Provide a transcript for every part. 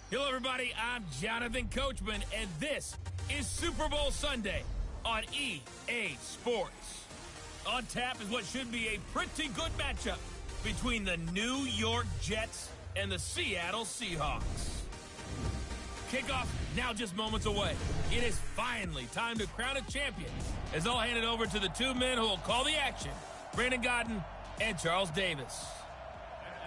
Hello, everybody. I'm Jonathan Coachman, and this is Super Bowl Sunday on EA Sports. On tap is what should be a pretty good matchup between the New York Jets and the Seattle Seahawks. Kickoff now just moments away. It is finally time to crown a champion, as I'll hand it over to the two men who will call the action, Brandon Godden and Charles Davis.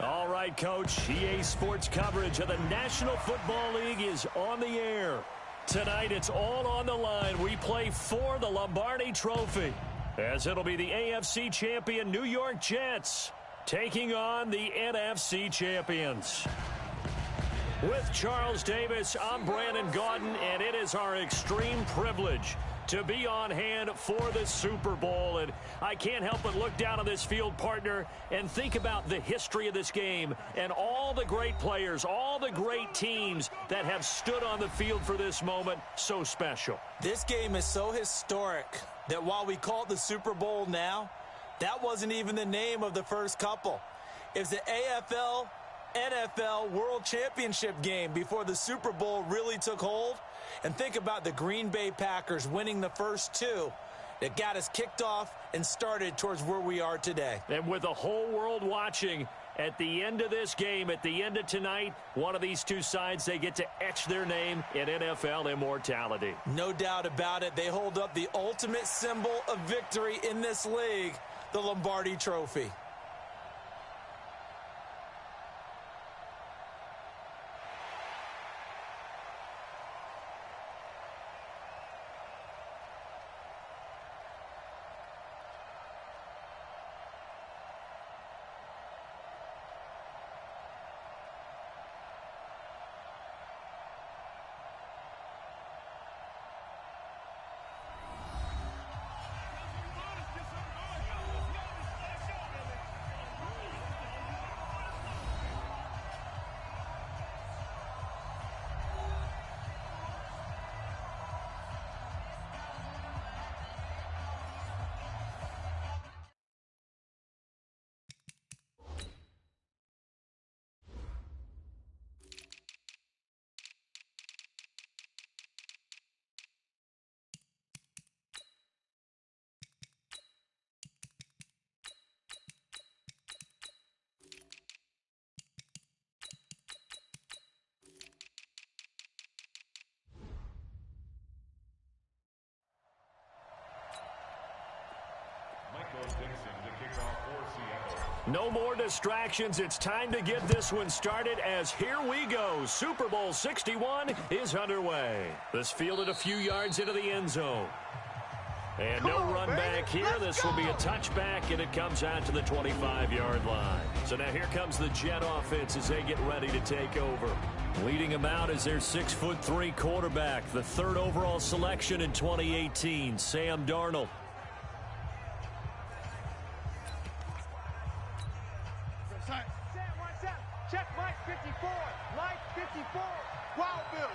All right, Coach. EA Sports coverage of the National Football League is on the air. Tonight, it's all on the line. We play for the Lombardi Trophy, as it'll be the AFC champion New York Jets taking on the NFC champions. With Charles Davis, I'm Brandon Godden, and it is our extreme privilege to be on hand for the Super Bowl. And I can't help but look down on this field, partner, and think about the history of this game and all the great players, all the great teams that have stood on the field for this moment. So special. This game is so historic that while we call it the Super Bowl now, that wasn't even the name of the first couple. It's the AFL NFL World Championship game before the Super Bowl really took hold. And think about the Green Bay Packers winning the first two that got us kicked off and started towards where we are today. And with the whole world watching, at the end of this game, at the end of tonight, one of these two sides, they get to etch their name in NFL immortality. No doubt about it. They hold up the ultimate symbol of victory in this league, the Lombardi Trophy. No more distractions. It's time to get this one started, as here we go. Super Bowl 61 is underway. This fielded a few yards into the end zone. And no run back here. This will be a touchback, and it comes out to the 25-yard line. So now here comes the Jet offense as they get ready to take over. Leading them out is their 6'3" quarterback, the third overall selection in 2018, Sam Darnold. Check Mike 54. Mike 54. Wild Bill.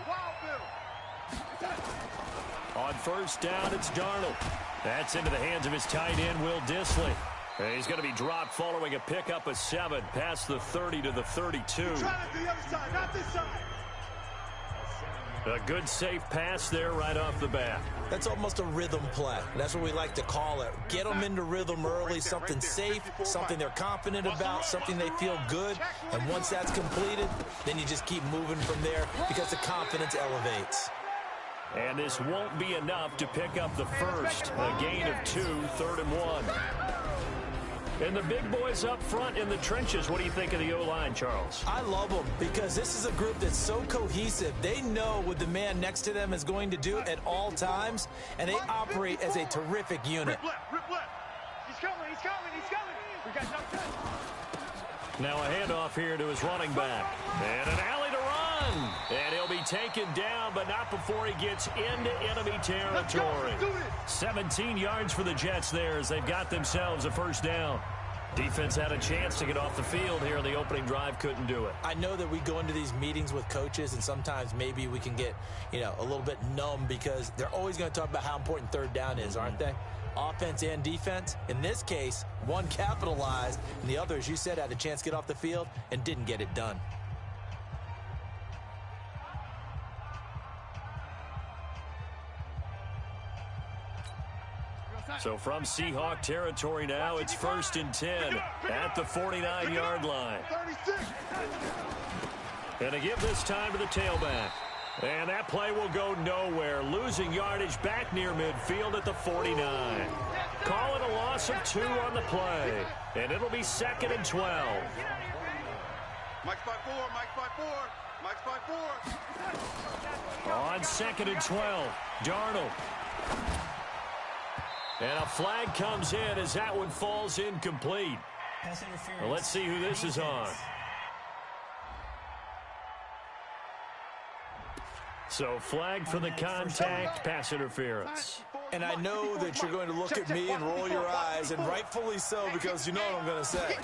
On first down, it's Darnold. That's into the hands of his tight end, Will Dissly. And he's going to be dropped following a pickup of 7 past the 30 to the 32. Try to the other side, not this side. A good, safe pass there right off the bat. That's almost a rhythm play. That's what we like to call it. Get them into rhythm early, something safe, something they're confident about, something they feel good. And once that's completed, then you just keep moving from there because the confidence elevates. And this won't be enough to pick up the first. A gain of 2, 3rd and 1. And the big boys up front in the trenches. What do you think of the O-line, Charles? I love them because this is a group that's so cohesive. They know what the man next to them is going to do at all times, and they operate as a terrific unit. Rip left. He's coming. We got no time. Now a handoff here to his running back. And an alley to run. And he'll be taken down, but not before he gets into enemy territory. 17 yards for the Jets there as they've got themselves a first down. Defense had a chance to get off the field here in the opening drive, couldn't do it. I know that we go into these meetings with coaches, and sometimes maybe we can get, a little bit numb because they're always going to talk about how important third down is, aren't they? Offense and defense. In this case, one capitalized, and the other, as you said, had a chance to get off the field and didn't get it done. So from Seahawk territory now, it's 1st and 10 at the 49-yard line. And to give this time to the tailback. And that play will go nowhere, losing yardage back near midfield at the 49. Call it a loss of 2 on the play, and it'll be 2nd and 12. Mike's by 4, Mike's by 4, Mike's by 4. On 2nd and 12, Darnold. And a flag comes in as that one falls incomplete. Well, let's see who this is on. So flag for the contact, pass interference. And I know that you're going to look at me and roll your eyes, and rightfully so, because you know what I'm going to say.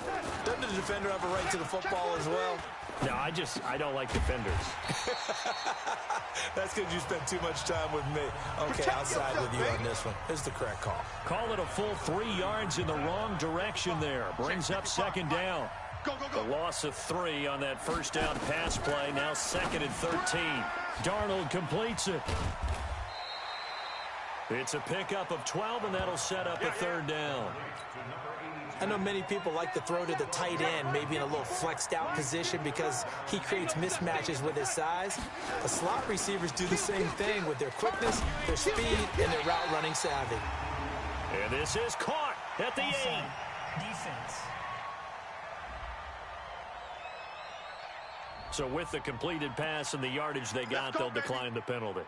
Doesn't the defender have a right to the football as well? No, I don't like defenders. That's because you spent too much time with me. Okay, I'll side with you on this one. This is the correct call. Call it a full 3 yards in the wrong direction there. Brings up 2nd down. A loss of 3 on that 1st down pass play. Now 2nd and 13. Darnold completes it. It's a pickup of 12, and that'll set up a 3rd down. I know many people like to throw to the tight end, maybe in a little flexed out position because he creates mismatches with his size. The slot receivers do the same thing with their quickness, their speed, and their route running savvy. And this is caught at the 8. Defense. So with the completed pass and the yardage they got, they'll decline the penalty.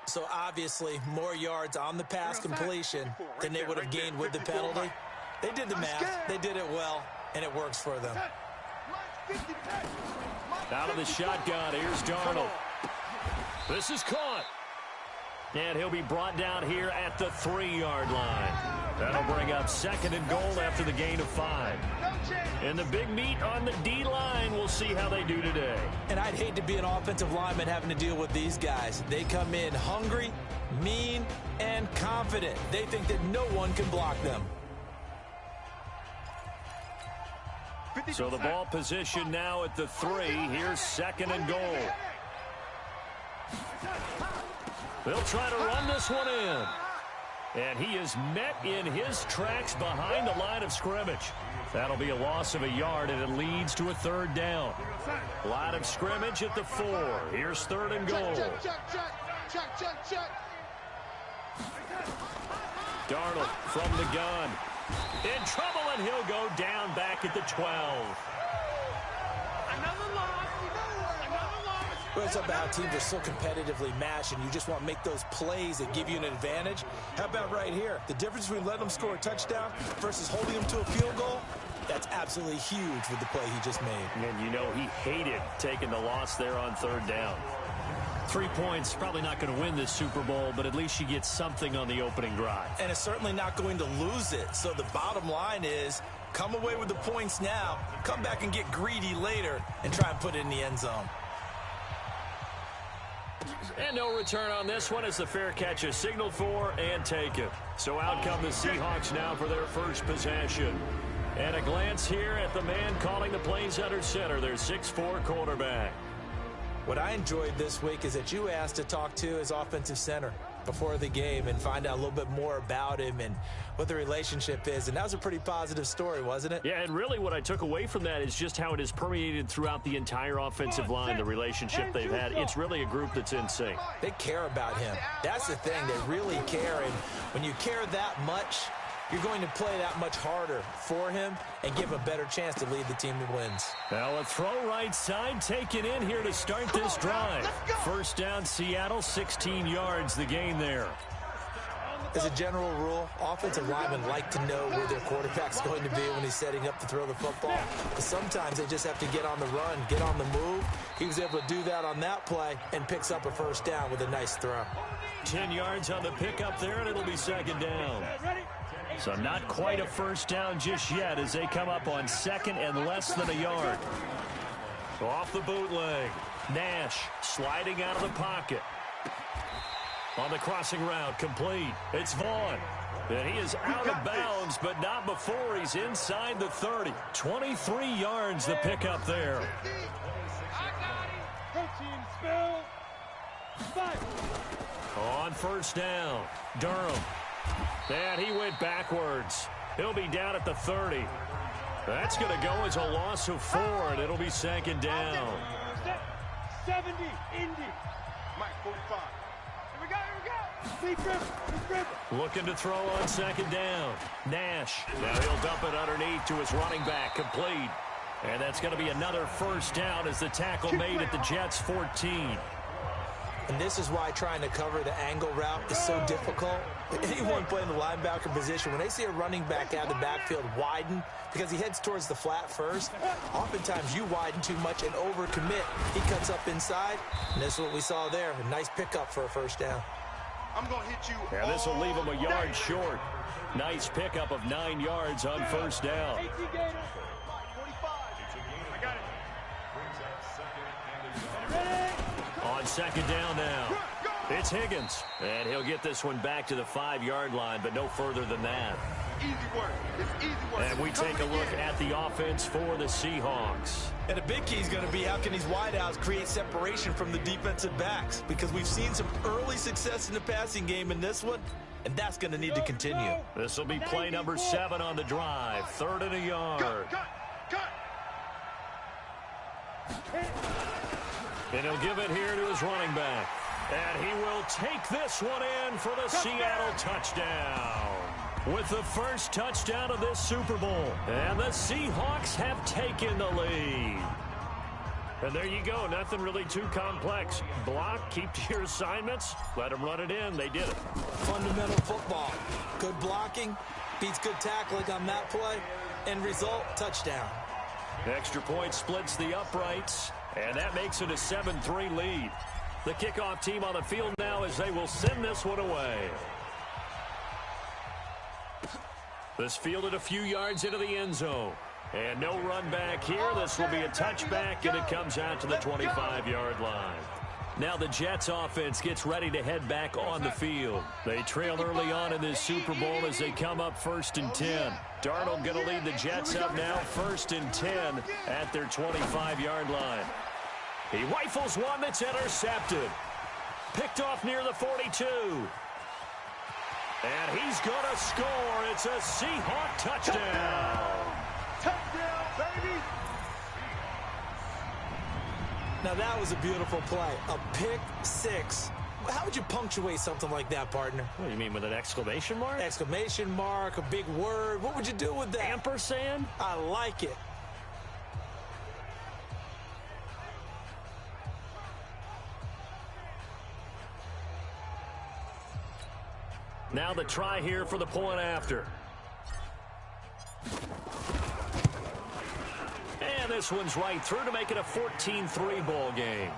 So obviously more yards on the pass completion than they would have gained with the penalty. They did the math, they did it well, and it works for them. Out of the shotgun, here's Darnold. This is caught. And he'll be brought down here at the 3-yard line. That'll bring up 2nd and goal after the gain of 5. And the big meat on the D-line, we'll see how they do today. And I'd hate to be an offensive lineman having to deal with these guys. They come in hungry, mean, and confident. They think that no one can block them. So the ball position now at the 3. Here's 2nd and goal. They'll try to run this one in. And he is met in his tracks behind the line of scrimmage. That'll be a loss of a yard, and it leads to a 3rd down. Line of scrimmage at the 4. Here's 3rd and goal. Darnold from the gun. In trouble, and he'll go down back at the 12. Well, it's about how teams are so competitively matched, and you just want to make those plays that give you an advantage. How about right here? The difference between letting them score a touchdown versus holding them to a field goal, that's absolutely huge with the play he just made. And you know he hated taking the loss there on 3rd down. 3 points, probably not going to win this Super Bowl, but at least you get something on the opening drive. And it's certainly not going to lose it. So the bottom line is, come away with the points now, come back and get greedy later, and try and put it in the end zone. And no return on this one as the fair catch is signaled for and taken. So out come the Seahawks now for their first possession. And a glance here at the man calling the plays under center, their 6'4" quarterback. What I enjoyed this week is that you asked to talk to his offensive center before the game and find out a little bit more about him and what the relationship is. And that was a pretty positive story, wasn't it? Yeah, and really what I took away from that is just how it has permeated throughout the entire offensive line, the relationship they've had. It's really a group that's in sync. They care about him. That's the thing. They really care. And when you care that much, you're going to play that much harder for him and give him a better chance to lead the team to wins. Now a throw right side taken in here to start this drive. First down, Seattle, 16 yards, the gain there. As a general rule, offensive linemen like to know where their quarterback's going to be when he's setting up to throw the football. But sometimes they just have to get on the run, get on the move. He was able to do that on that play and picks up a first down with a nice throw. 10 yards on the pickup there, and it'll be 2nd down. So not quite a first down just yet as they come up on 2nd and less than a yard. Off the bootleg. Nash sliding out of the pocket. On the crossing route, complete. It's Vaughn. And he is out of bounds, but not before he's inside the 30. 23 yards the pickup there. On first down, Durham. And he went backwards. He'll be down at the 30. That's going to go as a loss of 4, and it'll be 2nd down. 70, Indy. Mike, 45. Here we go. Looking to throw on 2nd down. Nash. Now he'll dump it underneath to his running back. Complete. And that's going to be another 1st down as the tackle made at the Jets' 14. And this is why trying to cover the angle route is so difficult. Anyone playing the linebacker position, when they see a running back out of the backfield widen because he heads towards the flat first, oftentimes you widen too much and overcommit. He cuts up inside, and this is what we saw there. A nice pickup for a 1st down. I'm going to hit you. Yeah, this will leave him a yard short. Nice pickup of 9 yards on 1st down. On 2nd down now. It's Higgins. And he'll get this one back to the 5-yard line, but no further than that. Easy work. It's easy work. And we take a look at the offense for the Seahawks. And a big key is going to be how can these wideouts create separation from the defensive backs? Because we've seen some early success in the passing game in this one, and that's going to need to continue. This will be play number 7 on the drive. 3rd and a yard. Cut. And he'll give it here to his running back. And he will take this one in for the Seattle touchdown. With the first touchdown of this Super Bowl. And the Seahawks have taken the lead. And there you go. Nothing really too complex. Block, keep to your assignments, let them run it in. They did it. Fundamental football. Good blocking beats good tackling on that play. End result, touchdown. Extra point splits the uprights. And that makes it a 7-3 lead. The kickoff team on the field now as they will send this one away. This fielded a few yards into the end zone. And no run back here. This will be a touchback, and it comes out to the 25-yard line. Now the Jets offense gets ready to head back on the field. They trail early on in this Super Bowl as they come up 1st and 10. Darnold going to lead the Jets up now 1st and 10 at their 25-yard line. He rifles one that's intercepted. Picked off near the 42. And he's going to score. It's a Seahawk touchdown. Touchdown, baby. Now that was a beautiful play. A pick 6. How would you punctuate something like that, partner? What do you mean, with an exclamation mark? Exclamation mark, a big word. What would you do with that? Ampersand? I like it. Now the try here for the point after. And this one's right through to make it a 14-3 ball game.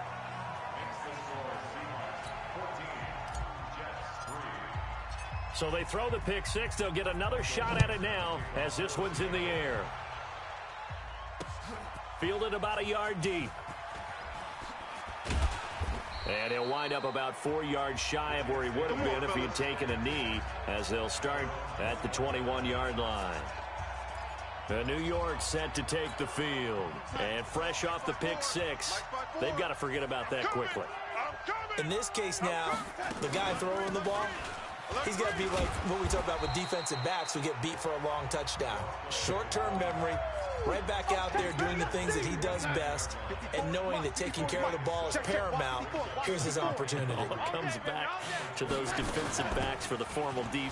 So they throw the pick 6. They'll get another shot at it now as this one's in the air. Fielded about a yard deep. And he'll wind up about 4 yards shy of where he would have been if he had taken a knee, as they'll start at the 21-yard line. New York set to take the field. And fresh off the pick 6, they've got to forget about that quickly. In this case now, the guy throwing the ball, he's got to be like what we talk about with defensive backs who get beat for a long touchdown. Short-term memory, right back out there doing the things that he does best, and knowing that taking care of the ball is paramount. Here's his opportunity. It comes back to those defensive backs for the former DB,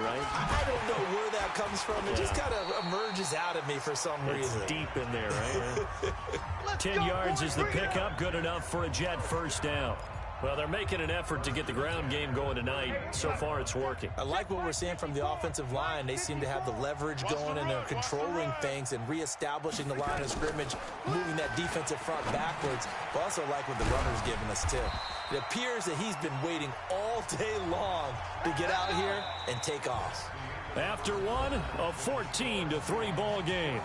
right? I don't know where that comes from. It just kind of emerges out of me for some reason. It's deep in there, right? 10 yards is the pickup, good enough for a Jet first down. Well, they're making an effort to get the ground game going tonight. So far, it's working. I like what we're seeing from the offensive line. They seem to have the leverage going, and they're controlling things and reestablishing the line of scrimmage, moving that defensive front backwards. But also like what the runner's giving us, too. It appears that he's been waiting all day long to get out here and take off. After one, a 14-3 ball game.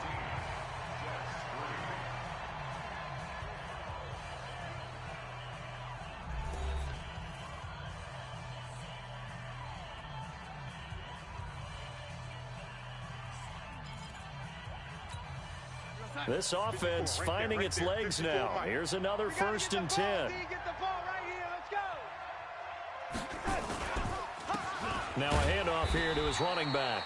This offense finding its legs now. Here's another 1st and 10. Now a handoff here to his running back.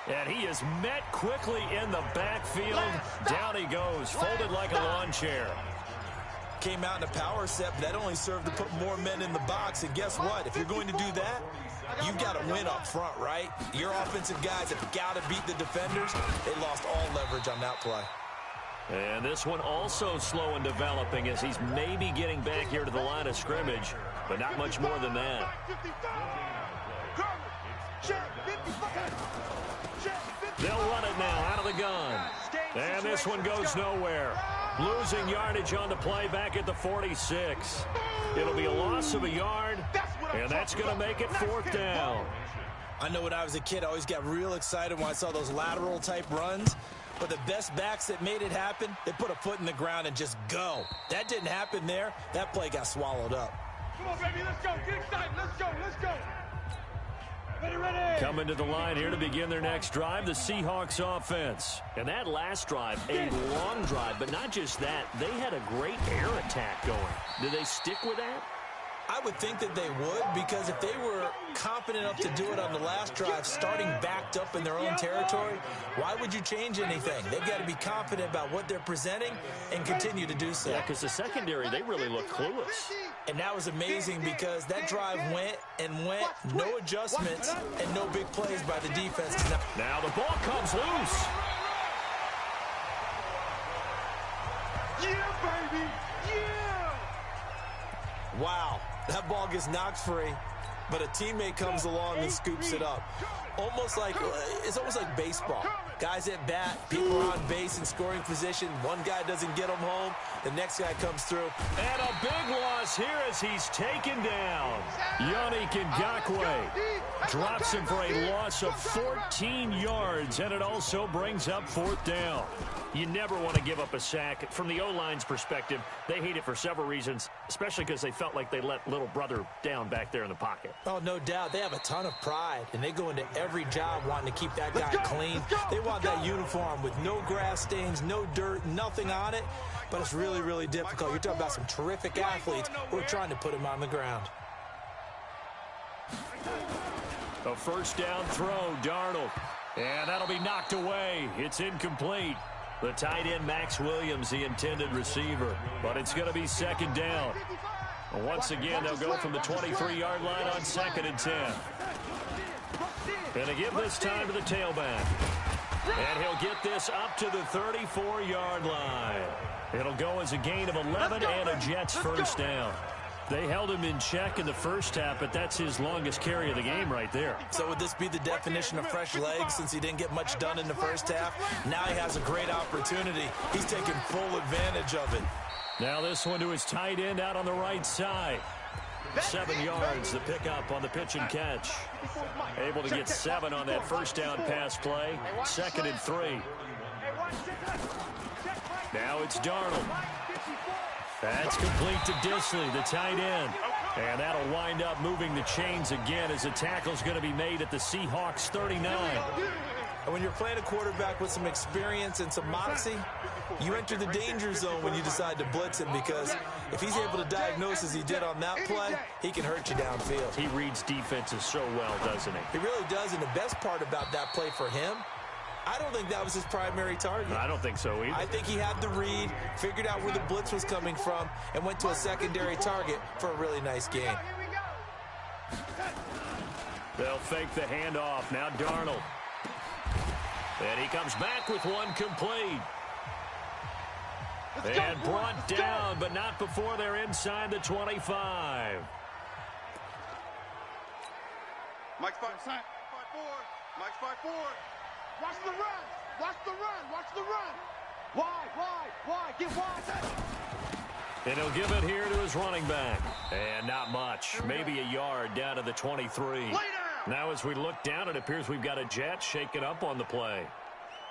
And he is met quickly in the backfield. Down he goes, folded like a lawn chair. Came out in a power set, but that only served to put more men in the box. And guess what? If you're going to do that, you've got to win up front, right? Your offensive guys have got to beat the defenders. They lost all leverage on that play. And this one also slow in developing as he's maybe getting back here to the line of scrimmage, but not much more than that. They'll run it now out of the gun. And this one goes nowhere. Losing yardage on the play back at the 46. It'll be a loss of a yard, and that's going to make it 4th down. I know when I was a kid, I always got real excited when I saw those lateral-type runs. But the best backs that made it happen, they put a foot in the ground and just go. That didn't happen there. That play got swallowed up. Come on, baby, let's go. Get excited. Let's go, let's go. Ready. Coming to the line here to begin their next drive, the Seahawks offense. And that last drive, a long drive, but not just that. They had a great air attack going. Do they stick with that? I would think that they would, because if they were confident enough to do it on the last drive, starting backed up in their own territory, why would you change anything? They've got to be confident about what they're presenting and continue to do so. Yeah, because the secondary, they really look clueless. And that was amazing because that drive went and went, no adjustments and no big plays by the defense. Now the ball comes loose. Yeah, baby, yeah! Wow, that ball gets knocked free, but a teammate comes along and scoops it up. It's almost like baseball. Guys at bat, people are on base in scoring position. One guy doesn't get them home, the next guy comes through. And a big loss here as he's taken down. Yannick Ngakoue drops him for a loss of 14 yards, and it also brings up 4th down. You never want to give up a sack. From the O-line's perspective, they hate it for several reasons, especially because they felt like they let little brother down back there in the pocket. Oh, no doubt. They have a ton of pride, and they go into every job wanting to keep that guy clean. They want that uniform with no grass stains, no dirt, nothing on it, but it's really, really difficult. You're talking about some terrific athletes who are trying to put him on the ground. A 1st down throw, Darnold. And that'll be knocked away. It's incomplete. The tight end, Max Williams, the intended receiver. But it's going to be 2nd down. Once again, they'll go from the 23-yard line on 2nd and 10. And they give this time to the tailback. And he'll get this up to the 34-yard line. It'll go as a gain of 11 and a Jets 1st down. They held him in check in the first half, but that's his longest carry of the game right there. So would this be the definition of fresh legs since he didn't get much done in the first half? Now he has a great opportunity. He's taking full advantage of it. Now this one to his tight end out on the right side. 7 yards, the pickup on the pitch and catch. Able to get 7 on that 1st down pass play. 2nd and 3. Now it's Darnold. That's complete to Disley, the tight end. And that'll wind up moving the chains again as the tackle's going to be made at the Seahawks 39. And when you're playing a quarterback with some experience and some moxie, you enter the danger zone when you decide to blitz him, because if he's able to diagnose as he did on that play, he can hurt you downfield. He reads defenses so well, doesn't he? He really does, and the best part about that play for him, I don't think that was his primary target. I don't think so either. I think he had the read, figured out where the blitz was coming from, and went to a secondary target for a really nice gain. They'll fake the handoff. Now Darnold. And he comes back with one complete. And brought down, but not before they're inside the 25. Mike's 5-4. Mike's 5-4. Watch the run! Watch the run! Watch the run! Wide! Get wide! And he'll give it here to his running back. And not much. Maybe a yard down to the 23. Now as we look down, it appears we've got a Jet shaking up on the play.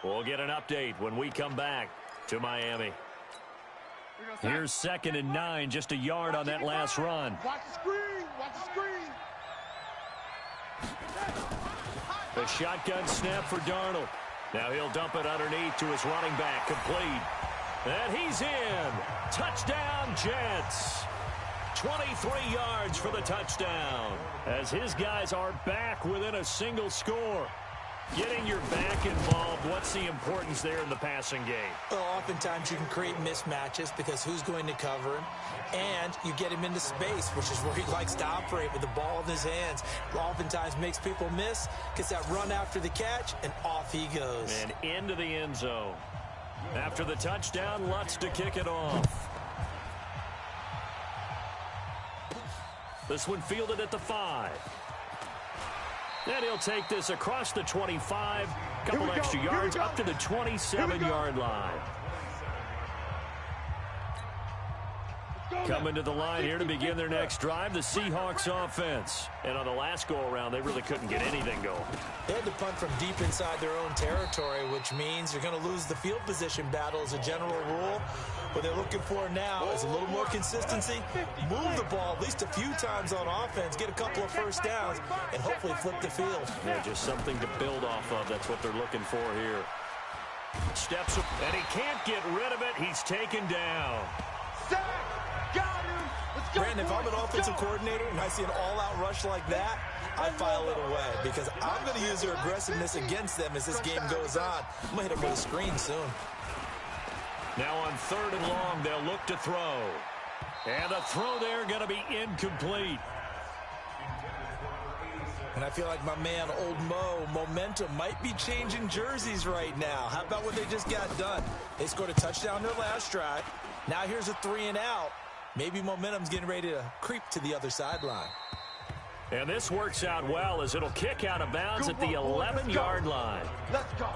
We'll get an update when we come back to Miami. Here's 2nd and 9, just a yard on that last run. Watch the screen! Watch the screen! The shotgun snap for Darnold. Now he'll dump it underneath to his running back, complete. And he's in. Touchdown, Jets. 23 yards for the touchdown. As his guys are back within a single score. Getting your back involved, what's the importance there in the passing game? Well, oftentimes you can create mismatches because who's going to cover him? And you get him into space, which is where he likes to operate with the ball in his hands. Oftentimes makes people miss, gets that run after the catch, and off he goes. And into the end zone. After the touchdown, Lutz to kick it off. This one fielded at the 5. And he'll take this across the 25. Couple extra yards up to the 27-yard line. Coming to the line here to begin their next drive, the Seahawks offense. And on the last go-around, they really couldn't get anything going. They had to punt from deep inside their own territory, which means you're going to lose the field position battle as a general rule. What they're looking for now is a little more consistency, move the ball at least a few times on offense, get a couple of first downs, and hopefully flip the field. Yeah, just something to build off of. That's what they're looking for here. Steps up, and he can't get rid of it. He's taken down. Got him. Let's go, Brandon, if I'm an offensive coordinator and I see an all-out rush like that, I file it away because I'm going to use their aggressiveness against them as this game goes on. I'm going to hit them with a screen soon. Now on 3rd and long, they'll look to throw. And the throw there going to be incomplete. And I feel like my man, Old Mo, momentum might be changing jerseys right now. How about what they just got done? They scored a touchdown their last drive. Now here's a 3 and out. Maybe momentum's getting ready to creep to the other sideline. And this works out well as it'll kick out of bounds at the 11-yard line. Let's go.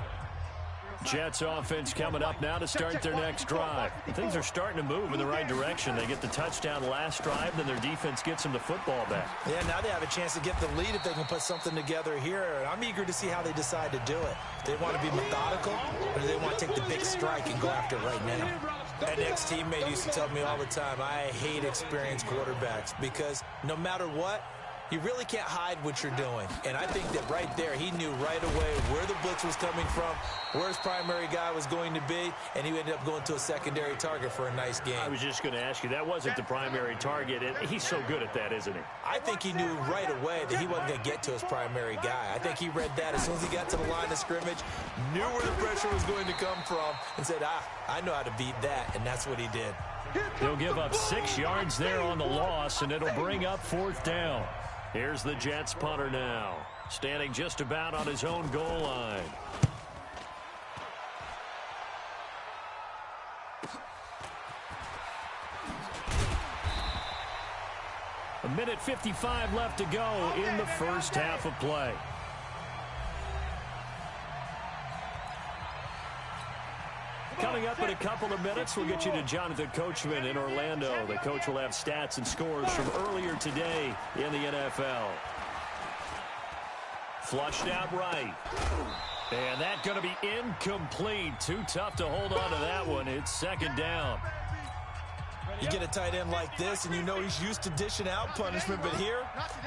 Jets offense coming up now to start their next drive. Things are starting to move in the right direction. They get the touchdown last drive, then their defense gets them the football back. Yeah, now they have a chance to get the lead if they can put something together here. I'm eager to see how they decide to do it. Do they want to be methodical, or do they want to take the big strike and go after it right now? An ex-teammate used to tell me all the time, I hate experienced quarterbacks because no matter what, you really can't hide what you're doing. And I think that right there, he knew right away where the blitz was coming from, where his primary guy was going to be, and he ended up going to a secondary target for a nice game. I was just going to ask you, that wasn't the primary target. He's so good at that, isn't he? I think he knew right away that he wasn't going to get to his primary guy. I think he read that as soon as he got to the line of scrimmage, knew where the pressure was going to come from, and said, I know how to beat that, and that's what he did. He'll give up 6 yards there on the loss, and it'll bring up 4th down. Here's the Jets punter now, standing just about on his own goal line. A minute 55 left to go in the first half of play. Coming up in a couple of minutes, we'll get you to Jonathan Coachman in Orlando. The coach will have stats and scores from earlier today in the NFL. Flushed out right. And that's going to be incomplete. Too tough to hold on to that one. It's 2nd down. You get a tight end like this, and you know he's used to dishing out punishment, but here,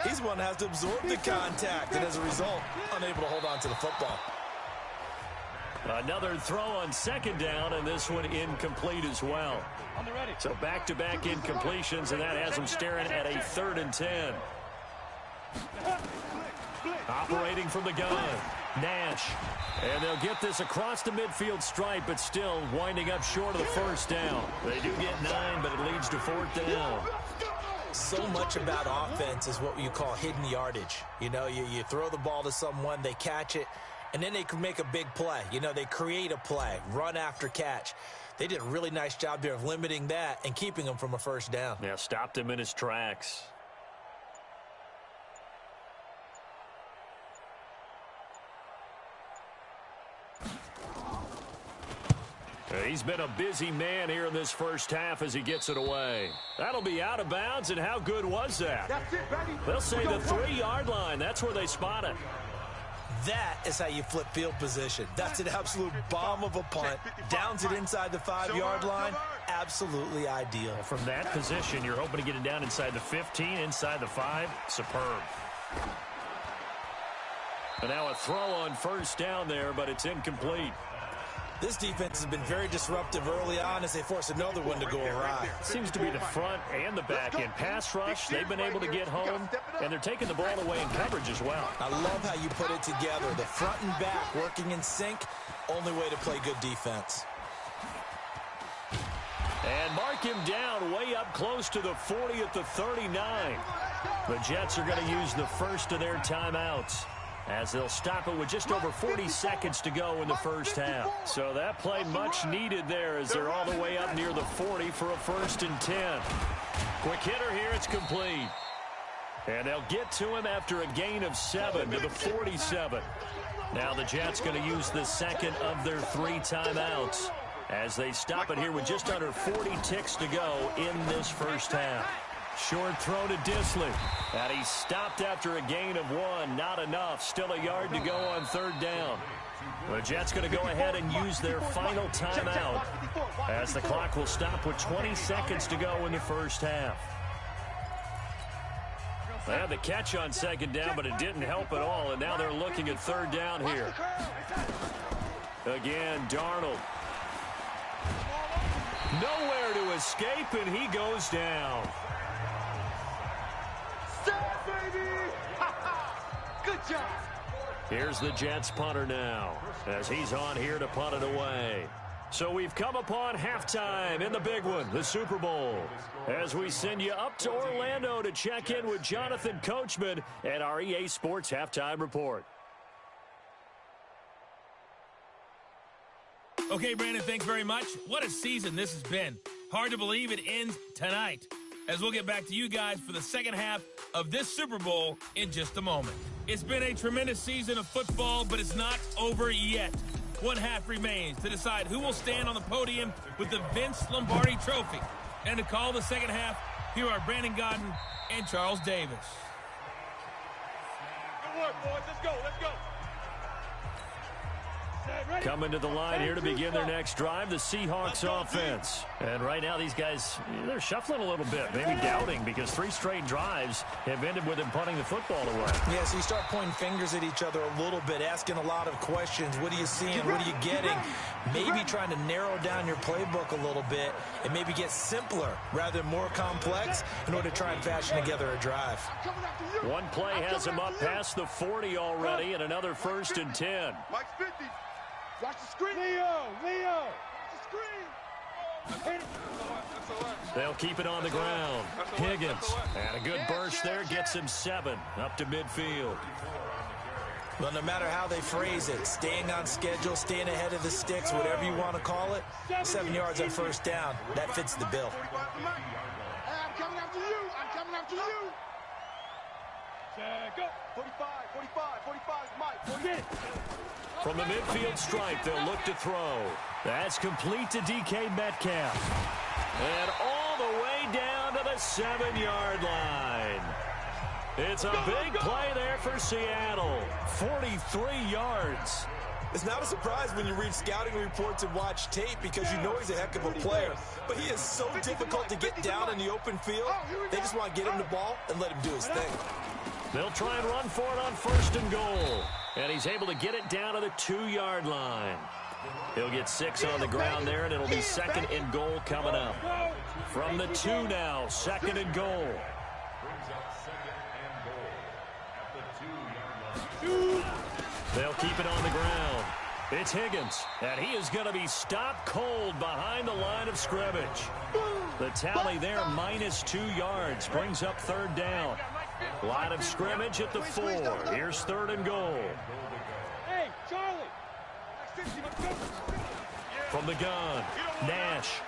he's the one that has to absorb the contact, and as a result, unable to hold on to the football. Another throw on 2nd down, and this one incomplete as well. So back-to-back incompletions, and that has them staring at a 3rd and 10. Operating from the gun, Nash. And they'll get this across the midfield stripe, but still winding up short of the 1st down. They do get 9, but it leads to 4th down. So much about offense is what you call hidden yardage. You know, you throw the ball to someone, they catch it, and then they can make a big play. You know, they create a play, run after catch. They did a really nice job there of limiting that and keeping him from a 1st down. Yeah, stopped him in his tracks. He's been a busy man here in this first half as he gets it away. That'll be out of bounds, and how good was that? That's it, baby. They'll say the 3-yard line. That's where they spot it. That is how you flip field position. That's an absolute bomb of a punt. Downs it inside the 5-yard line. Absolutely ideal. From that position, you're hoping to get it down inside the 15, inside the 5. Superb. And now a throw on 1st down there, but it's incomplete. This defense has been very disruptive early on as they force another one to go awry. Seems to be the front and the back end pass rush. They've been able to get home, and they're taking the ball away in coverage as well. I love how you put it together. The front and back working in sync. Only way to play good defense. And mark him down way up close to the 40 at the 39. The Jets are going to use the first of their timeouts, as they'll stop it with just over 40 seconds to go in the first half. So that play much needed there as they're all the way up near the 40 for a 1st and 10. Quick hitter here, it's complete. And they'll get to him after a gain of 7 to the 47. Now the Jets going to use the second of their 3 timeouts as they stop it here with just under 40 ticks to go in this first half. Short throw to Disley. And he stopped after a gain of 1. Not enough. Still a yard to go on 3rd down. The Jets going to go ahead and use their final timeout as the clock will stop with 20 seconds to go in the first half. They had the catch on 2nd down, but it didn't help at all, and now they're looking at 3rd down here. Again, Darnold. Nowhere to escape, and he goes down. Good job. Here's the Jets punter now as he's on here to punt it away. So we've come upon halftime in the big one, the Super Bowl, as we send you up to Orlando to check in with Jonathan Coachman at our EA Sports Halftime Report. Okay, Brandon, thanks very much. What a season this has been. Hard to believe it ends tonight, as we'll get back to you guys for the second half of this Super Bowl in just a moment. It's been a tremendous season of football, but it's not over yet. One half remains to decide who will stand on the podium with the Vince Lombardi Trophy. And to call the second half, here are Brandon Godden and Charles Davis. Good work, boys. Let's go. Let's go. Coming to the line here to begin their next drive, the Seahawks offense. And right now these guys, they're shuffling a little bit, maybe doubting, because 3 straight drives have ended with them punting the football away. Yeah, so you start pointing fingers at each other a little bit, asking a lot of questions. What are you seeing? What are you getting? Maybe trying to narrow down your playbook a little bit and maybe get simpler rather than more complex in order to try and fashion together a drive. One play has him up past the 40 already, and another 1st and 10. Mike's 50. Watch the screen. Leo. Watch the screen. They'll keep it on the ground. Higgins, and a good burst there, gets him 7 up to midfield. Well, no matter how they phrase it, staying on schedule, staying ahead of the sticks, whatever you want to call it, 7 yards on 1st down, that fits the bill. Hey, I'm coming after you. I'm coming after you. Go. 45, Mike. 40. From the midfield stripe, they'll look to throw. That's complete to DK Metcalf. And all the way down to the 7-yard line. It's a big play there for Seattle. 43 yards. It's not a surprise when you read scouting reports and watch tape because you know he's a heck of a player. But he is so difficult to get down in the open field. They just want to get him the ball and let him do his thing. They'll try and run for it on 1st and goal. And he's able to get it down to the 2-yard line. He'll get 6 on the ground there, and it'll be 2nd and goal coming up. From the 2 now, 2nd and goal. They'll keep it on the ground. It's Higgins, and he is going to be stopped cold behind the line of scrimmage. The tally there, -2 yards, brings up 3rd down. Line of scrimmage at the 4. Here's 3rd and goal. Hey, Charlie. From the gun, Nash.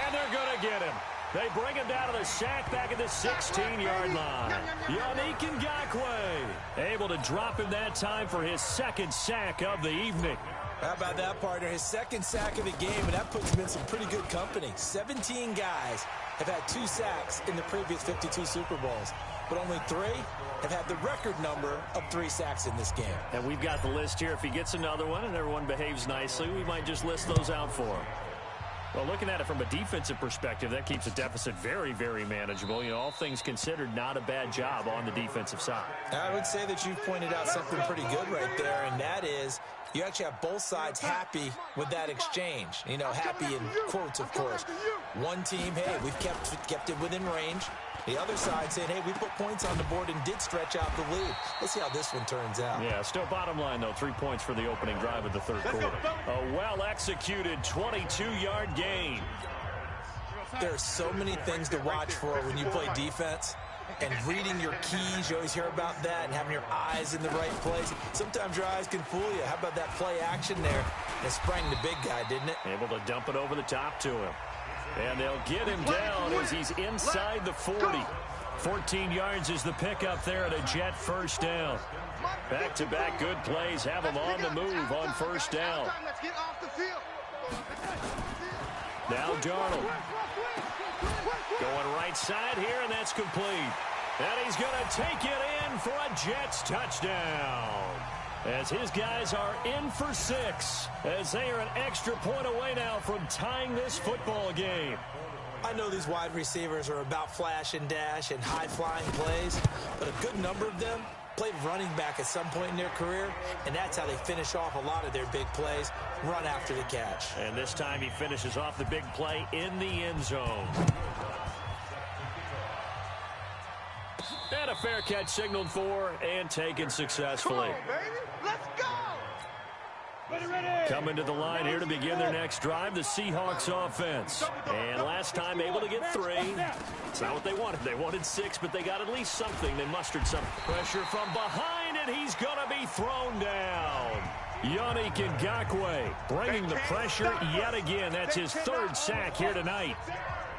And they're going to get him. They bring him down to the sack back at the 16-yard line. Yannick Ngakoue able to drop him that time for his 2nd sack of the evening. How about that, partner? His 2nd sack of the game, and that puts him in some pretty good company. 17 guys have had 2 sacks in the previous 52 Super Bowls, but only 3 have had the record number of 3 sacks in this game. And we've got the list here. If he gets another one and everyone behaves nicely, we might just list those out for him. Well, looking at it from a defensive perspective, that keeps the deficit very, very manageable. You know, all things considered, not a bad job on the defensive side. I would say that you've pointed out something pretty good right there, and that is You actually have both sides happy with that exchange. You know, happy in quotes, of course. One team, hey, we've kept it within range. The other side saying, hey, we put points on the board and did stretch out the lead. Let's see how this one turns out. Yeah, still bottom line, though, 3 points for the opening drive of the third quarter. A well-executed 22-yard gain. There are so many things to watch for when you play defense. And reading your keys, you always hear about that, and having your eyes in the right place. Sometimes your eyes can fool you. How about that play action there? And it sprang the big guy, didn't it? Able to dump it over the top to him. And they'll get him down as he's inside the 40. 14 yards is the pickup there at a Jet first down. Back-to-back good plays have him on the move on first down. Now Darnold. Going right side here, and that's complete. And he's going to take it in for a Jets touchdown. As his guys are in for 6, as they are an extra point away now from tying this football game. I know these wide receivers are about flash and dash and high-flying plays, but a good number of them played running back at some point in their career, and that's how they finish off a lot of their big plays, run after the catch. And this time he finishes off the big play in the end zone. And a fair catch signaled for and taken successfully. Come on, baby. Let's go. Coming to the line here to begin their next drive, the Seahawks offense. And last time able to get 3. It's not what they wanted. They wanted 6, but they got at least something. They mustered some pressure from behind, and he's going to be thrown down. Yannick Ngakoue bringing the pressure yet again. That's his 3rd sack here tonight.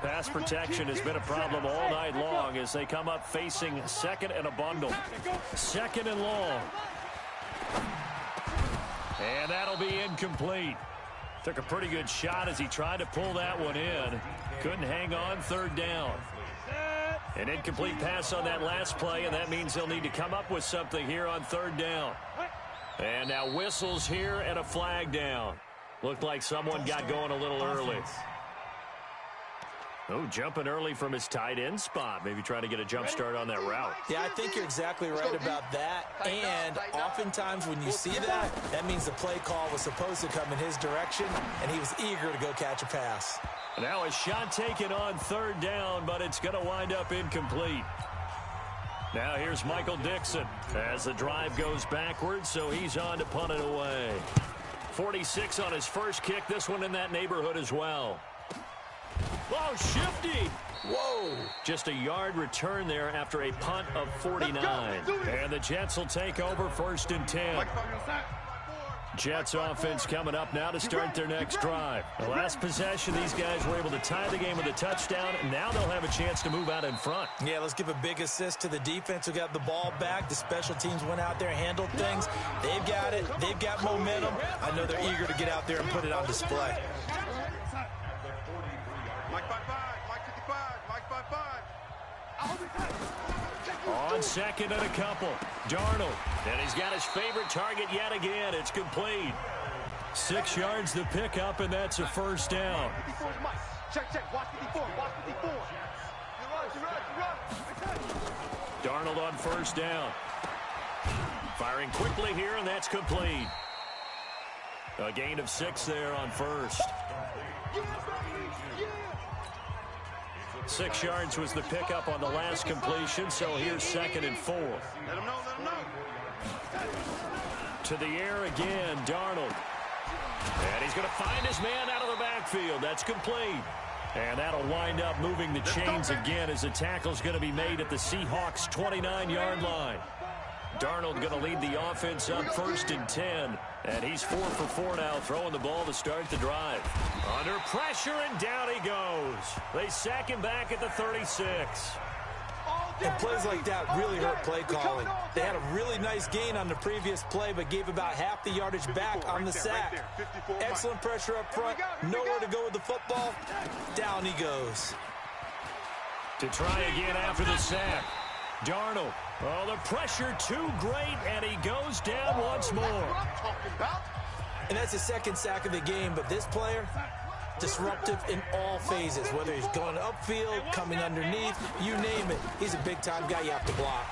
Pass protection has been a problem all night long as they come up facing 2nd and a bundle. 2nd and long. And that'll be incomplete. Took a pretty good shot as he tried to pull that one in. Couldn't hang on, 3rd down. An incomplete pass on that last play, and that means they'll need to come up with something here on 3rd down. And now whistles here and a flag down. Looked like someone got going a little early. Oh, jumping early from his tight end spot. Maybe trying to get a jump start on that route. Yeah, I think you're exactly right about that. And oftentimes when you see that, that means the play call was supposed to come in his direction, and he was eager to go catch a pass. Now a shot taken on 3rd down, but it's going to wind up incomplete. Now here's Michael Dixon as the drive goes backwards, so he's on to punt it away. 46 on his first kick. This one in that neighborhood as well. Oh, shifty. Whoa. Just a yard return there after a punt of 49. And the Jets will take over 1st and 10. Jets offense coming up now to start their next drive. The last possession, these guys were able to tie the game with a touchdown. Now they'll have a chance to move out in front. Yeah, let's give a big assist to the defense who got the ball back. The special teams went out there, handled things. They've got it. They've got momentum. I know they're eager to get out there and put it on display. Mike 55, Mike 55, Mike 55. On 2nd and a couple. Darnold. And he's got his favorite target yet again. It's complete. 6 yards to pick up, and that's a 1st down. Check. Watch 54. Watch 54. Darnold on 1st down. Firing quickly here, and that's complete. A gain of 6 there on 1st. 6 yards was the pickup on the last completion, so here's 2nd and 4. Let him know, let him know. To the air again, Darnold. And he's going to find his man out of the backfield. That's complete. And that'll wind up moving the chains again as the tackle's going to be made at the Seahawks' 29-yard line. Darnold going to lead the offense up 1st and 10. And he's 4 for 4 now, throwing the ball to start the drive. Under pressure, and down he goes. They sack him back at the 36. And plays like that really hurt play calling. They had a really nice gain on the previous play, but gave about half the yardage back on the sack. Excellent pressure up front. Nowhere to go with the football. Down he goes. To try again after the sack. Darnold. Oh, the pressure too great, and he goes down once more. And that's the 2nd sack of the game, but this player, disruptive in all phases, whether he's going upfield, coming underneath, you name it. He's a big-time guy you have to block.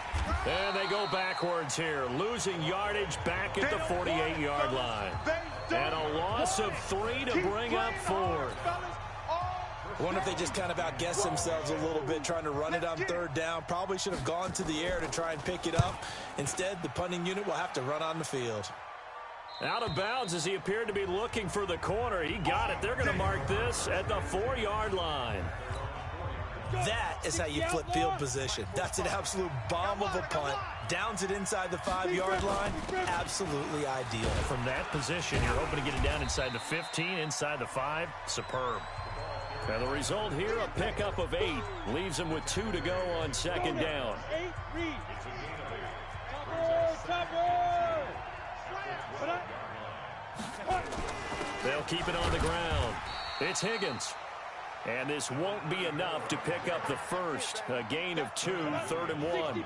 And they go backwards here, losing yardage back at the 48-yard line. And a loss of 3 to bring up 4. I wonder if they just kind of outguessed themselves a little bit trying to run it on third down. Probably should have gone to the air to try and pick it up. Instead, the punting unit will have to run on the field. Out of bounds as he appeared to be looking for the corner. He got it. They're going to mark this at the 4-yard line. That is how you flip field position. That's an absolute bomb of a punt. Downs it inside the 5-yard line. Absolutely ideal. From that position, you're hoping to get it down inside the 15, inside the 5. Superb. And the result here, a pickup of 8. Leaves him with 2 to go on second down. They'll keep it on the ground. It's Higgins. And this won't be enough to pick up the first. A gain of 2, 3rd and 1. 45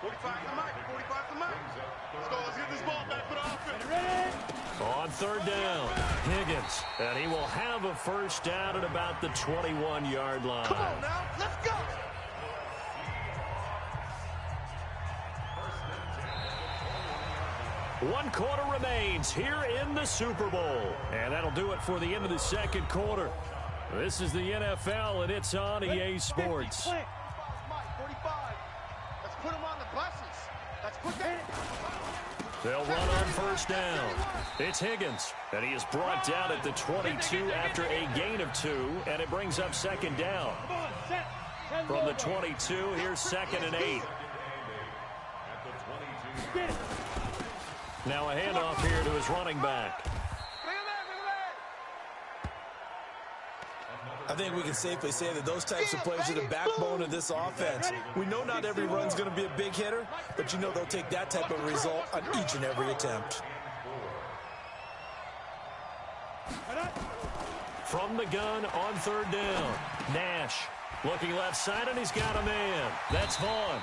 to Mike. 45 to Mike. Let's go. Let's get this ball back for the offense. On third down, Higgins. And he will have a first down at about the 21-yard line. Come on now. Let's go. One quarter remains here in the Super Bowl. And that'll do it for the end of the second quarter. This is the NFL, and it's on EA Sports. 45. Let's put him on the buses. Let's put that. They'll run on first down. It's Higgins, and he is brought down at the 22 after a gain of 2, and it brings up second down. From the 22, here's 2nd and 8. Now a handoff here to his running back. I think we can safely say that those types of plays are the backbone of this offense. We know not every run's going to be a big hitter, but you know they'll take that type of result on each and every attempt. From the gun on third down, Nash looking left side, and he's got a man. That's Vaughn.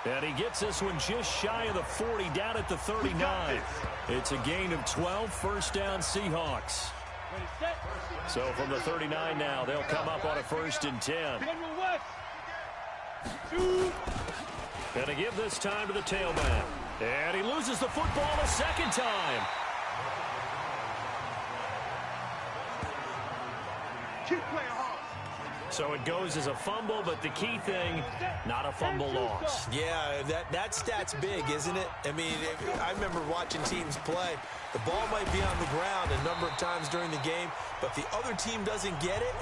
And he gets this one just shy of the 40, down at the 39. It's a gain of 12, first down Seahawks. So from the 39 now, they'll come up on a 1st and 10. And to give this time to the tailback. And he loses the football a second time. Keep playing hard. So it goes as a fumble, but the key thing, not a fumble loss. Yeah, that stat's big, isn't it? I mean, I remember watching teams play. The ball might be on the ground a number of times during the game, but if the other team doesn't get it,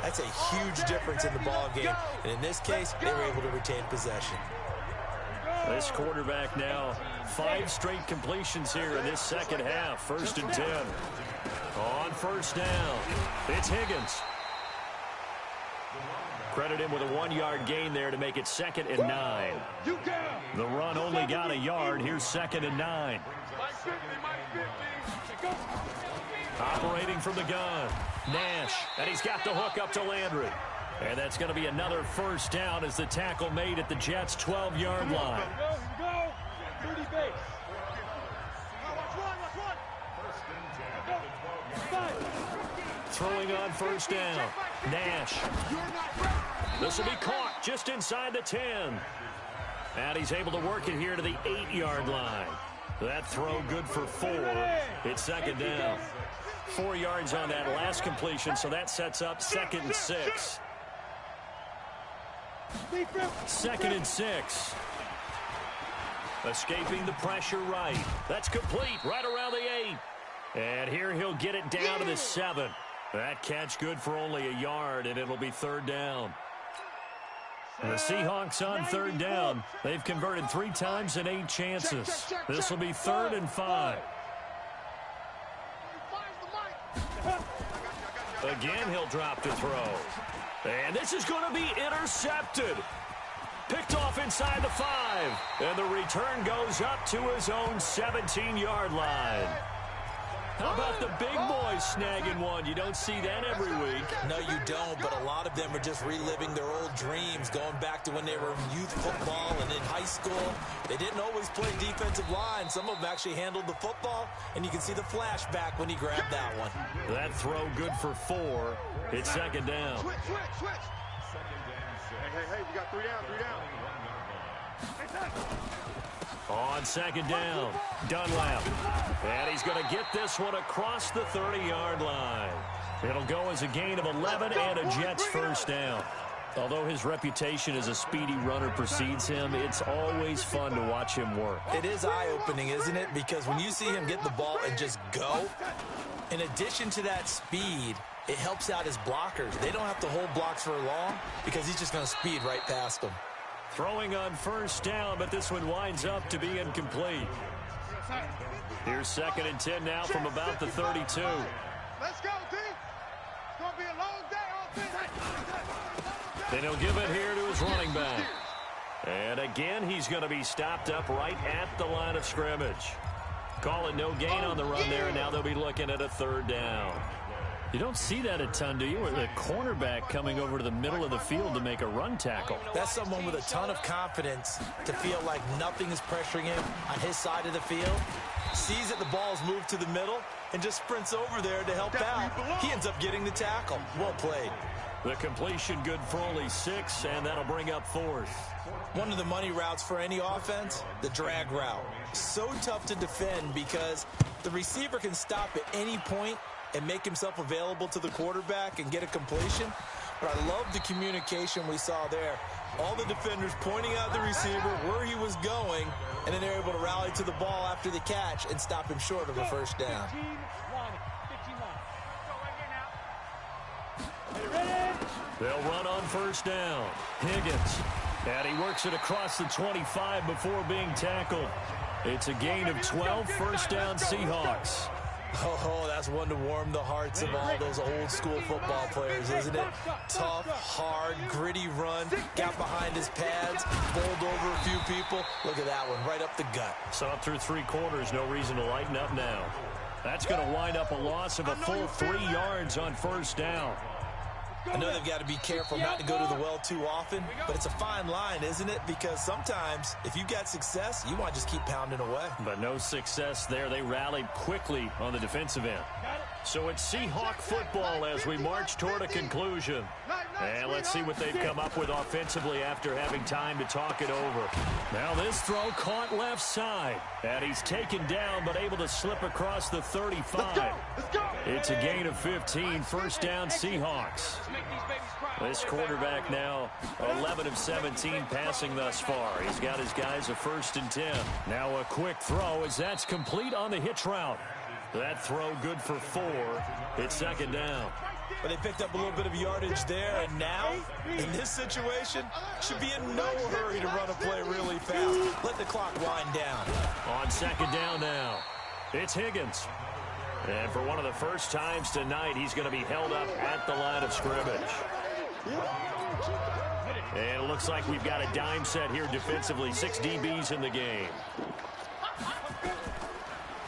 that's a huge difference in the ball game. And in this case, they were able to retain possession. This quarterback now, 5 straight completions here in this second half. 1st and 10. On first down, it's Higgins. Credit him with a 1-yard gain there to make it 2nd and 9. The run only got a yard. Here's 2nd and 9. Operating from the gun, Nash, and he's got the hook up to Landry. And that's going to be another first down as the tackle made at the Jets' 12-yard line. Throwing on first down, Nash. This will be caught just inside the 10. And he's able to work it here to the 8-yard line. That throw good for 4. It's 2nd down. 4 yards on that last completion, so that sets up 2nd and 6. 2nd and 6. Escaping the pressure right. That's complete right around the 8. And here he'll get it down to the 7. That catch good for only a yard, and it'll be 3rd down. The Seahawks on 3rd down. They've converted 3 times in 8 chances. This will be 3rd and 5. Again, he'll drop to throw. And this is going to be intercepted. Picked off inside the 5. And the return goes up to his own 17-yard line. How about the big boys snagging one? You don't see that every week. No, you don't, but a lot of them are just reliving their old dreams, going back to when they were in youth football and in high school. They didn't always play defensive line. Some of them actually handled the football, and you can see the flashback when he grabbed that one. That throw good for 4. It's second down. Switch. Hey, we got 3 down, 3 down. On second down, Dunlap. And he's going to get this one across the 30-yard line. It'll go as a gain of 11 and a Jets first down. Although his reputation as a speedy runner precedes him, it's always fun to watch him work. It is eye-opening, isn't it? Because when you see him get the ball and just go, in addition to that speed, it helps out his blockers. They don't have to hold blocks for long because he's just going to speed right past them. Throwing on first down, but this one winds up to be incomplete. Here's second and 10 now from about the 32. Let's go, D. It's going to be a long day. Then he'll give it here to his running back. And again, he's going to be stopped up right at the line of scrimmage. Call it no gain on the run there, and now they'll be looking at a third down. You don't see that a ton, do you? Or the cornerback coming over to the middle of the field to make a run tackle. That's someone with a ton of confidence to feel like nothing is pressuring him on his side of the field. Sees that the ball's moved to the middle and just sprints over there to help out. He ends up getting the tackle. Well played. The completion good for only 6, and that'll bring up 4th. One of the money routes for any offense, the drag route. So tough to defend because the receiver can stop at any point and make himself available to the quarterback and get a completion. But I love the communication we saw there. All the defenders pointing out the receiver where he was going, and then they're able to rally to the ball after the catch and stop him short of a first down. 15-1. They'll run on first down. Higgins. And he works it across the 25 before being tackled. It's a gain of 12, first down Seahawks. Oh, that's one to warm the hearts of all those old school football players, isn't it? Tough, hard, gritty run, got behind his pads, bowled over a few people. Look at that one, right up the gut. So up through 3 quarters, no reason to lighten up now. That's going to wind up a loss of a full 3 yards on first down. I know they've got to be careful not to go to the well too often, but it's a fine line, isn't it? Because sometimes, if you've got success, you want to just keep pounding away. But no success there. They rallied quickly on the defensive end. So it's Seahawk football as we march toward a conclusion. And let's see what they've come up with offensively after having time to talk it over. Now this throw caught left side. And he's taken down but able to slip across the 35. It's a gain of 15, first down Seahawks. This quarterback now 11 of 17 passing thus far. He's got his guys a 1st and 10. Now a quick throw as that's complete on the hitch route. That throw good for 4. It's second down. But they picked up a little bit of yardage there, and now, in this situation, should be in no hurry to run a play really fast. Let the clock wind down. On second down now, it's Higgins. And for one of the first times tonight, he's going to be held up at the line of scrimmage. And it looks like we've got a dime set here defensively. 6 DBs in the game.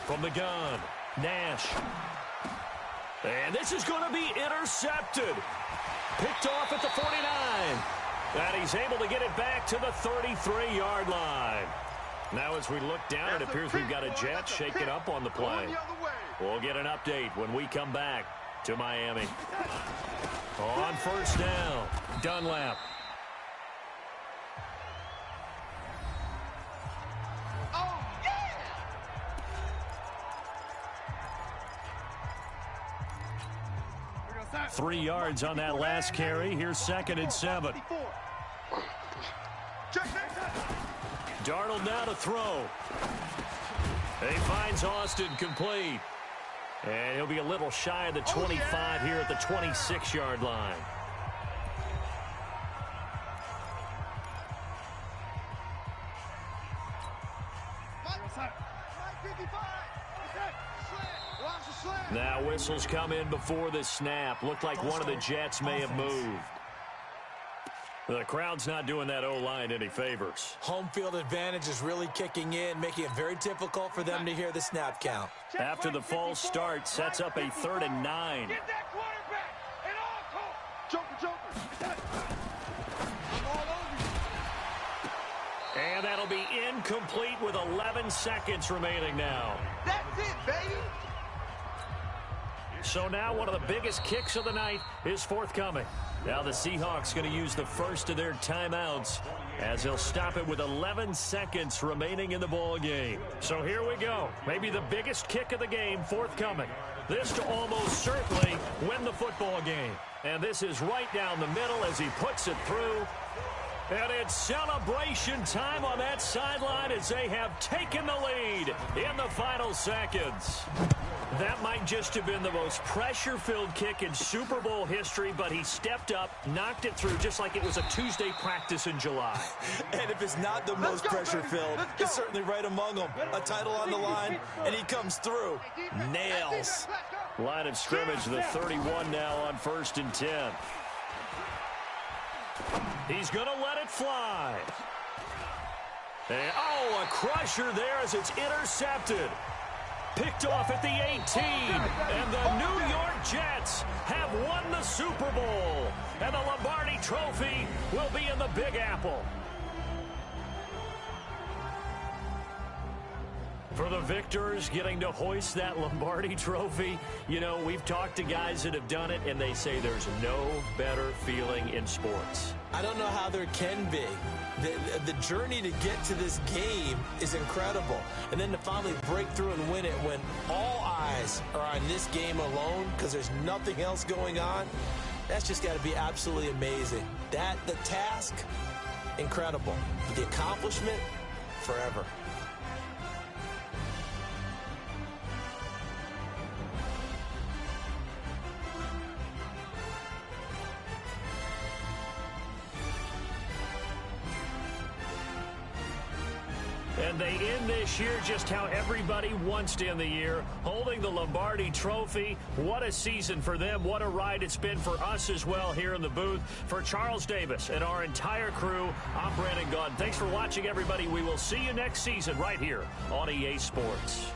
From the gun, Nash. And this is going to be intercepted. Picked off at the 49. And he's able to get it back to the 33-yard line. Now as we look down, it appears we've got a jet shaken up on the play. We'll get an update when we come back to Miami. On first down, Dunlap. Oh, yeah! 3 yards on that last carry. Here's 2nd and 7. Darnold now to throw. He finds Austin complete. And he'll be a little shy of the 25 here at the 26-yard line. Now whistles come in before the snap. Looked like one of the Jets may have moved. The crowd's not doing that O-line any favors. Home field advantage is really kicking in, making it very difficult for them to hear the snap count. After the false start, sets up a 3rd and 9. Get that quarterback and all call. Joker. I'm all over you. And that'll be incomplete with 11 seconds remaining now. That's it, baby. So now one of the biggest kicks of the night is forthcoming. Now the Seahawks going to use the first of their timeouts as they'll stop it with 11 seconds remaining in the ball game. So here we go. Maybe the biggest kick of the game forthcoming. This to almost certainly win the football game. And this is right down the middle as he puts it through. And it's celebration time on that sideline as they have taken the lead in the final seconds. That might just have been the most pressure-filled kick in Super Bowl history, but he stepped up, knocked it through just like it was a Tuesday practice in July. And if it's not the most pressure-filled, it's certainly right among them. A title on the line, and he comes through. Nails. Line of scrimmage, the 31 now on 1st and 10. He's going to let it fly. And, a crusher there as it's intercepted. Picked off at the 18. And the New York Jets have won the Super Bowl. And the Lombardi Trophy will be in the Big Apple. For the victors getting to hoist that Lombardi Trophy, you know, we've talked to guys that have done it, and they say there's no better feeling in sports. I don't know how there can be. The journey to get to this game is incredible. And then to finally break through and win it when all eyes are on this game alone because there's nothing else going on, that's just got to be absolutely amazing. The task, incredible. But the accomplishment, forever. And they end this year just how everybody wants to end the year, holding the Lombardi Trophy. What a season for them. What a ride it's been for us as well here in the booth. For Charles Davis and our entire crew, I'm Brandon Gunn. Thanks for watching, everybody. We will see you next season right here on EA Sports.